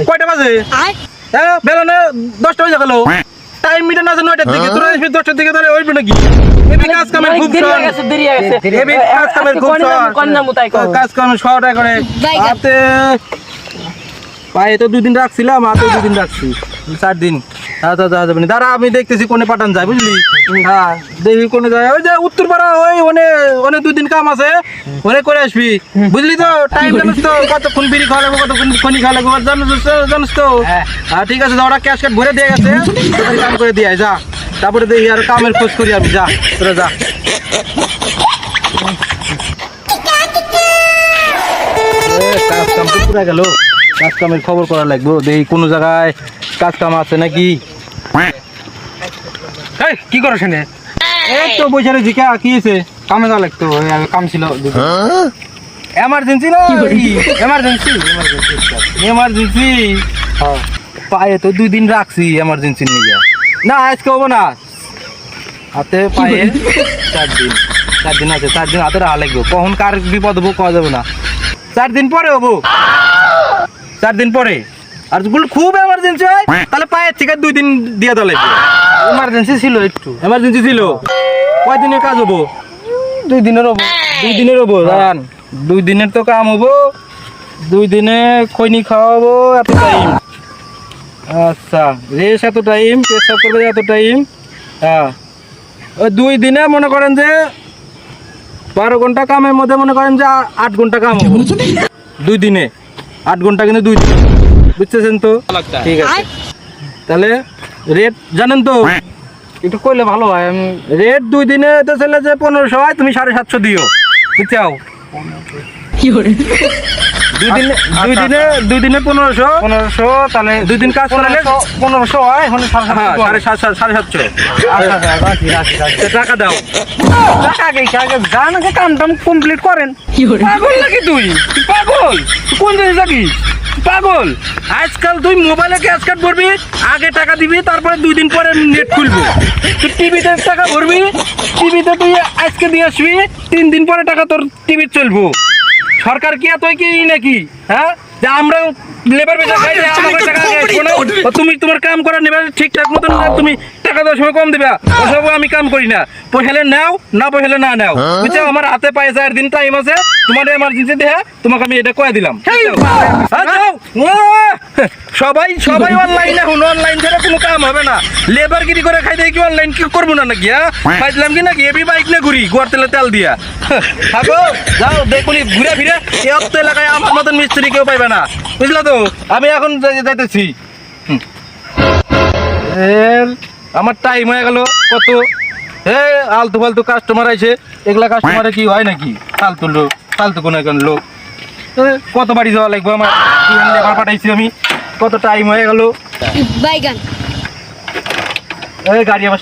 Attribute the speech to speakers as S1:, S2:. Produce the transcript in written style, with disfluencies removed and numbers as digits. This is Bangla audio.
S1: কয়টা বাজে বেলা না 10টা বাজে গেল টাইম মিটার আছে 9টার দিকে তোরা 10টার দিকে ধরে হইবে নাকি এবি কাজ কামের খুব
S2: দেরি হয়ে গেছে
S1: এবি কাজ কামের খুব কাজ কাম শর্ট করে হাতে পায়ে তো 2 দিন রাখছিলাম হাতে 2 দিন রাখছি 4 দিন আচ্ছা যাবে না দাঁড়া আমি দেখতেছি কোনে পাঠান যায় বুঝলি হ্যাঁ দেখি কোনে যায় ওই যে উত্তরপাড়া ওই অনেক 2 দিন কাম আছে ওনে করে আসবি বুঝলি তো টাইম জানিস তো কতক্ষণ বিড়ি খাওয়া লাগবে কতক্ষণ খনি খাওয়া লাগবে জানিস তো হ্যাঁ ঠিক আছে ওরা ক্যাশ কাট ভরে দিয়ে গেছে তোদের কাম করে দিয়ে যা তারপরে দেখি আর কামের খোঁজ করি আমি যা তোরা যা কাজ কাম তো পুরা গেল কাজ কামের খবর করা লাগবে দেখি কোনো জায়গায় কাজ কাম আছে নাকি
S2: কি করছ এখানে
S1: এই তো বসে রয়েছি কি হয়েছে
S2: কামে যাওয়া লাগতো কাম ছিল
S1: এমার্জেন্সি না এমার্জেন্সি পায়ে তো 2 দিন রাখছি এমার্জেন্সি নিয়ে না আজকে হবো না হাতে পায়ে 4 দিন আছে 4 দিন হাতে রাখা লাগবে কখন কার বিপদ হবো কওয়া যাবে না 4 দিন পরে হবো 4 দিন পরে আর যদি খুব এমার্জেন্সি হয় তাহলে পায়ের থেকে 2 দিন দিয়ে দেওয়া লাগবে
S2: এমার্জেন্সি ছিল একটু
S1: এমার্জেন্সি ছিল কয় দিনের কাজ হবো
S2: 2 দিনের হবো
S1: 2 দিনের হবো জান 2 দিনের তো কাম হবো 2 দিনে খৈনি খাওয়াবো এত টাইম আচ্ছা রেস এত টাইম পেশাব করবে এত টাইম হ্যাঁ ওই 2 দিনে মনে করেন যে 12 ঘন্টা কামের মধ্যে মনে করেন যে 8 ঘন্টা কাম হবো 2 দিনে 8 ঘন্টা কিন্তু 2 দিন বুঝতেছেন তো ঠিক আছে তাহলে রেট জানেন তো
S2: একটু কইলে ভালো হয় আমি
S1: রেট 2 দিনে তো চলে যে 1500 হয় তুমি 750 দিও বুঝছাও
S2: কি করে
S1: 2 দিনে 1500
S2: তাহলে
S1: 2 দিন কাজ করলে
S2: 1500 হয় এখন
S1: 750
S2: রাখি
S1: টাকা দাও
S2: টাকা আগে যান আগে কাম কমপ্লিট করেন
S1: পাগল নাকি তুই পাগল কোন দেশে থাকিস পাগল আজকাল তুই মোবাইলে ক্যাশ কার্ড ভরবি আগে টাকা দিবি তারপরে 2 দিন পরে নেট খুলবি তুই টিভিতে টাকা ভরবি টিভিতে তুই আজকে দিয়ে আসবি 3 দিন পরে টাকা তোর টিভি চলবো সরকার কি এতই কি নাকি হ্যাঁ যে আমরা লেবার বেচা খাই আমাদের টাকা তুমি তোমার কাম করা নেবে ঠিকঠাক মতন তুমি টাকা দেওয়ার সময় কম দিবা ওসব আমি কাম করি না পয়সালে নাও না পয়সালে না নাও বুঝছো আমার হাতে পায়ে 4 দিন টাইম আছে তোমার এমার্জেন্সি দেয়া তোমাকে আমি এটা কয়ে দিলাম সবাই অনলাইন এখন অনলাইন ছাড়া কোনো কাম হবে না লেবারগিরি করে খাই দেয় কি অনলাইন কি করবো না নাকি হ্যাঁ পাইছিলাম কি নাকি এবি বাইক না ঘুরি গোয়ার তেলে তেল দিয়া থাকো যাও দেখুনি ঘুরে ফিরে এই অত এলাকায় আমার মতন মিস্ত্রি কেউ পাইবে না বুঝলো তো আমি এখন যাইতেছি আমার টাইম হয়ে গেল কত আলতু ফালতু কাস্টমার আছে এগুলা কাস্টমারে কি হয় নাকি ফালতু লোক ফালতু কোনো এখন লোক কত বাড়ি যাওয়া লাগবে আমার লেবার পাঠাইছি আমি কত টাইম হয়ে গেল
S3: বাইগান
S1: গাড়ি আবার